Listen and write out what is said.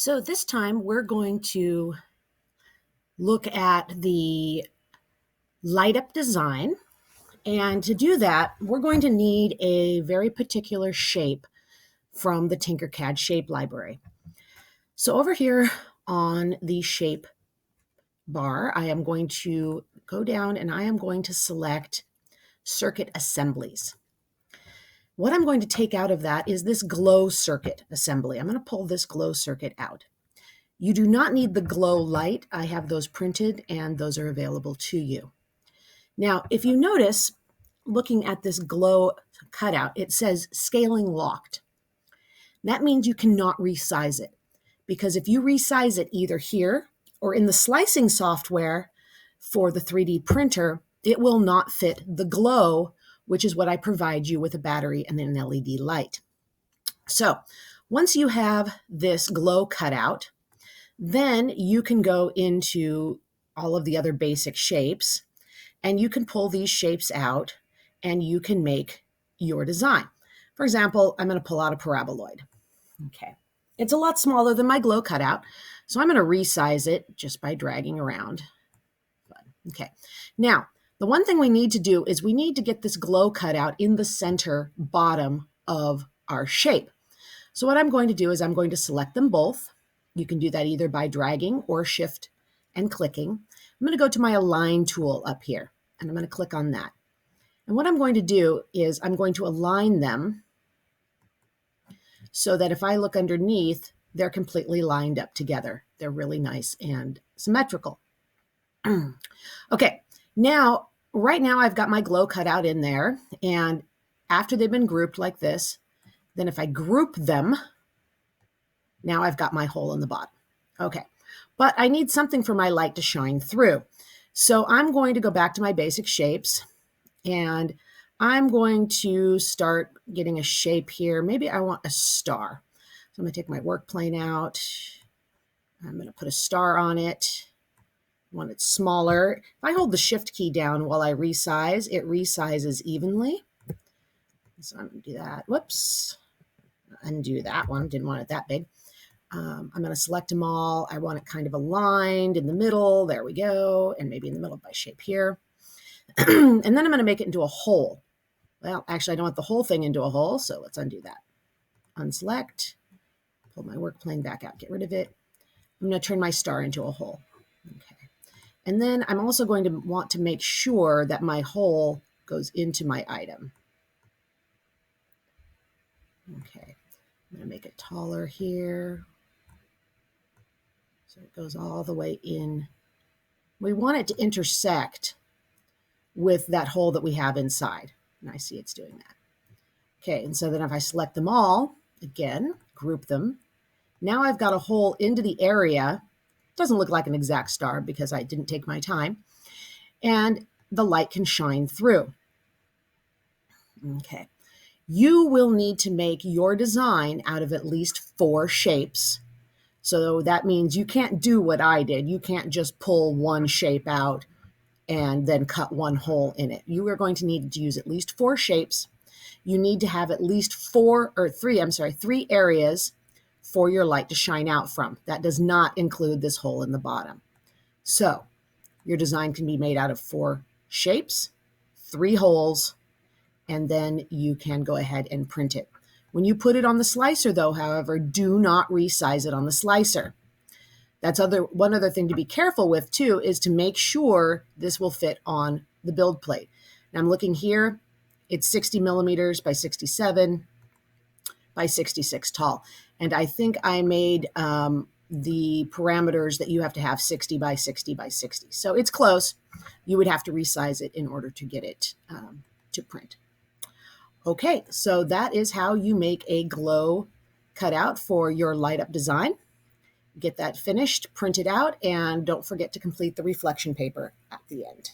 So this time we're going to look at the light up design. And to do that, we're going to need a very particular shape from the Tinkercad shape library. So over here on the shape bar, I am going to go down and I am going to select circuit assemblies. What I'm going to take out of that is this glow circuit assembly. I'm going to pull this glow circuit out. You do not need the glow light. I have those printed and those are available to you. Now, if you notice, looking at this glow cutout, it says scaling locked. That means you cannot resize it, because if you resize it either here or in the slicing software for the 3D printer, it will not fit the glow, which is what I provide you with a battery and then an LED light. So once you have this glow cutout, then you can go into all of the other basic shapes and you can pull these shapes out and you can make your design. For example, I'm going to pull out a paraboloid. Okay. It's a lot smaller than my glow cutout, so I'm going to resize it just by dragging around. Okay. Now, the one thing we need to do is we need to get this glow cutout in the center bottom of our shape. So what I'm going to do is I'm going to select them both. You can do that either by dragging or shift and clicking. I'm going to go to my align tool up here and I'm going to click on that. And what I'm going to do is I'm going to align them so that if I look underneath, they're completely lined up together. They're really nice and symmetrical. Okay, now, right now I've got my glow cutout in there, and after they've been grouped like this, then if I group them, now I've got my hole in the bottom. Okay, but I need something for my light to shine through. So I'm going to go back to my basic shapes, and I'm going to start getting a shape here. Maybe I want a star. So I'm going to take my work plane out. I'm going to put a star on it. I want it smaller. If I hold the shift key down while I resize, it resizes evenly. So I'm going to do that. Whoops. Undo that one. Didn't want it that big. I'm going to select them all. I want it kind of aligned in the middle. There we go. And maybe in the middle of my shape here. And then I'm going to make it into a hole. Well, actually, I don't want the whole thing into a hole, so let's undo that. Unselect, pull my work plane back out, get rid of it. I'm going to turn my star into a hole. Okay. And then I'm also going to want to make sure that my hole goes into my item. Okay. I'm going to make it taller here. So it goes all the way in. We want it to intersect with that hole that we have inside. And I see it's doing that. Okay, and so then if I select them all, again, group them, now I've got a hole into the area. It doesn't look like an exact star because I didn't take my time. And the light can shine through. Okay, you will need to make your design out of at least 4 shapes. So that means you can't do what I did. You can't just pull one shape out and then cut one hole in it. You are going to need to use at least 4 shapes. You need to have at least 3 areas for your light to shine out from. That does not include this hole in the bottom. So your design can be made out of 4 shapes, 3 holes, and then you can go ahead and print it. When you put it on the slicer though, however, do not resize it on the slicer. That's one other thing to be careful with too, is to make sure this will fit on the build plate. Now I'm looking here, it's 60 millimeters by 67 by 66 tall. And I think I made the parameters that you have to have 60 by 60 by 60. So it's close. You would have to resize it in order to get it to print. Okay, so that is how you make a glow cutout for your light up design. Get that finished, print it out, and don't forget to complete the reflection paper at the end.